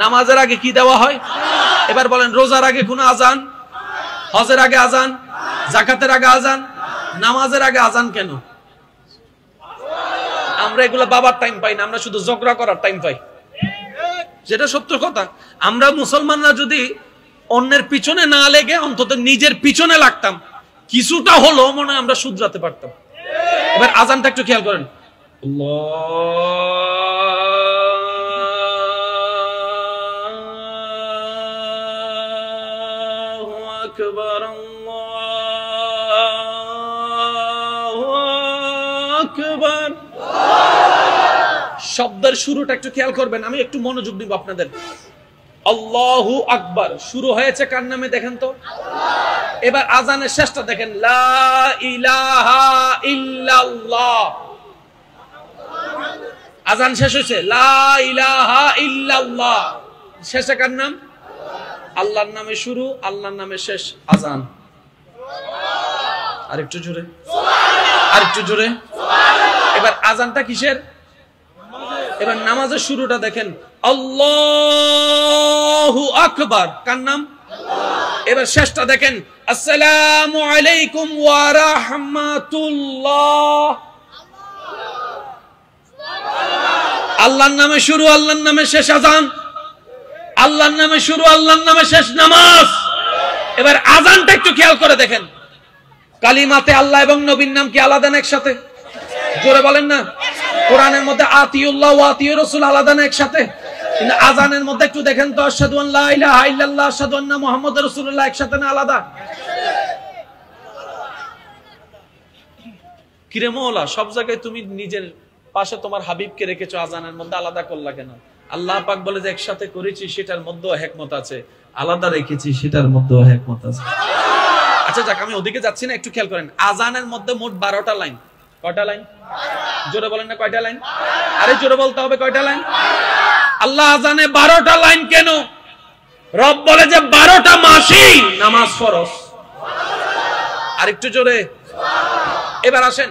নামাজের আগে কি দেওয়া হয়? এবার বলেন, রোজার আগে কোন আজান? হজের আগে আজান? যাকাতের আগে আজান? নামাজের আগে আজান কেন? আমরা এগুলো বাবার টাইম পাই না, আমরা শুধু ঝগড়া করার টাইম পাই। যেটা সত্য কথা। আমরা মুসলমানরা যদি অন্যের পিছনে না লেগে অন্তত নিজের পিছনে লাগতাম, কিছুটা হলো মনে হয় আমরা শুধরাতে পারতাম। এবার আজানটা একটু খেয়াল করেন। আল্লাহু আকবার, আল্লাহু আকবার। শব্দের শুরুটা একটু খেয়াল করবেন, আমি একটু মনোযোগ দিব আপনাদের। আল্লাহু আকবার শুরু হয়েছে কার নামে দেখেন তো? এবার আজানের শেষটা দেখেন, লা ইলাহা ইল্লাল্লাহ। আজান শেষ হয়েছে, লা ইলাহা ইল্লাল্লাহ। শেষে কার নাম? আল্লাহর নামে শুরু, আল্লাহর নামে শেষ আজান। আরেকটু জোরে, আরেকটু জোরে। এবার আজানটা কিসের? এবার নামাজের শুরুটা দেখেন, আল্লাহু আকবার কার নাম? এবার শেষটা দেখেন, আসসালামু আলাইকুম ওয়া রাহমাতুল্লাহ। আল্লাহর নামে শুরু, আল্লাহর নামে শেষ আজান। আল্লাহর নামে শুরু, আল্লাহর নামে শেষ নামাজ। এবার আজানটা একটু খেয়াল করে দেখেন, কালিমাতে আল্লাহ এবং নবীর নাম কি আলাদা না একসাথে? জোরে বলেন না। কোরআনের মধ্যে আতিউল্লাহ ওয়া আতিউর রাসূল আলাদা না একসাথে? কিন্তু আজানের মধ্যে একটু দেখেন তো, আশহাদু আন লা ইলাহা ইল্লাল্লাহ আশহাদু আন্না মুহাম্মাদুর রাসূলুল্লাহ একসাথে না আলাদা? কিরে মওলা, সব জায়গায় তুমি নিজের পাশে তোমার হাবিবকে রেখেছো, আজানের মধ্যে আলাদা করলা কেন? আল্লাহ পাক বলে যে একসাথে করেছি সেটার মধ্যেও হিকমত আছে, আলাদা রেখেছি সেটার মধ্যেও হিকমত আছে। আচ্ছা যাক, আমি ওদিকে যাচ্ছি না, একটু খেয়াল করেন। আজানের মধ্যে মোট 12টা লাইন। কয়টা লাইন? জোরে বলেন না, কয়টা লাইন? আরে জোরে বলতে হবে, কয়টা লাইন? আল্লাহ আজানে 12টা লাইন কেন? রব বলে যে 12টা মাসেই নামাজ ফরজ। আরেকটু জোরে। এবার আসেন,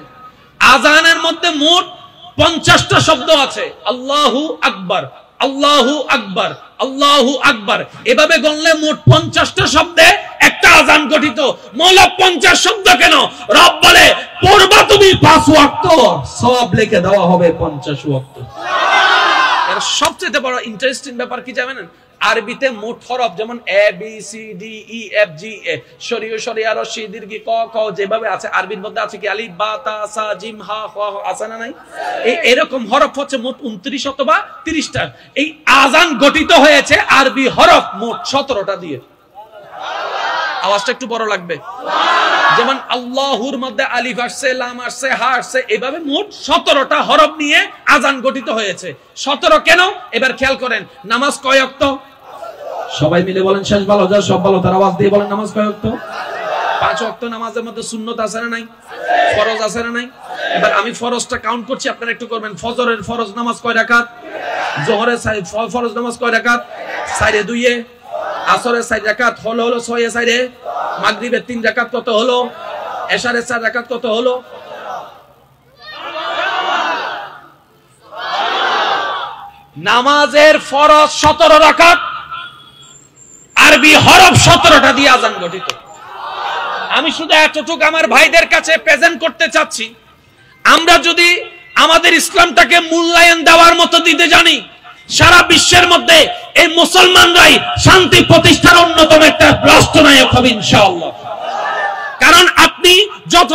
আজানের মধ্যে মোট 50টা শব্দ আছে। আল্লাহু আকবার, আল্লাহু আকবার, আল্লাহু আকবার, এভাবে গণলে মোট 50টা শব্দে একটা আজান গঠিত। মৌলা 50 শব্দ কেন? রব বলে পড়বা তুমি 5 ওয়াক্ত, সওয়াব লিখে দেওয়া হবে 50 ওয়াক্ত। এর সবচেয়ে বড় ইন্টারেস্টিং ব্যাপার কি জানেন? আরবিতে মোট হরফ যেমন A B C D E F G A, শরিয় শরিয়া রশি দীর্ঘ ক খ যেভাবে আছে, আরবির মধ্যে আছে কি আলিফ বা তা সা জিম হা খ আছে না নাই? এরকম হরফ হচ্ছে মোট 29 অথবা 30টা। এই আজান গঠিত হয়েছে আরবি হরফ মোট 17টা দিয়ে। আওয়াজটা একটু বড় লাগবে। যেমন আল্লাহুর মধ্যে আলিফ আসছে, লাম আসছে, হা আসছে, এভাবে মোট 17টা হরফ নিয়ে আজান গঠিত হয়েছে। 17 কেন? এবার খেয়াল করেন, নামাজ কয় ওয়াক্ত? সবাই মিলে বলেন, শেষ ভালো যা সব ভালো তার আওয়াজ দিয়ে বলেন, নামাজ কয় ওয়াক্ত? 5 ওয়াক্ত। নামাজের মধ্যে সুন্নত আছে না নাই? ফরজ আছে না নাই? এবার আমি ফরজটা কাউন্ট করছি, আপনারা একটু করবেন। ফজরের ফরজ নামাজ কয় রাকাত? যোহরের ফরজ নামাজ কয় রাকাত? 4 2 এ। আসরের 4 রাকাত হলো 6 এ 4 এ। মাগরিবের 3 রাকাত কত হলো? এশারের 4 রাকাত কত হলো? নামাজের ফরজ 17 রাকাত, আরবি হরফ 17টা দিয়ে আজান গঠিত। আমি শুধু এতটুকু আমার ভাইদের কাছে প্রেজেন্ট করতে চাচ্ছি, আমরা যদি আমাদের ইসলামটাকে মূল্যায়ন দেওয়ার মতো দিতে জানি, সারা বিশ্বের মধ্যে এই মুসলমানরাই শান্তি প্রতিষ্ঠার অন্যতম একটা রাষ্ট্রনায়ক হবে ইনশাআল্লাহ। কারণ আপনি যত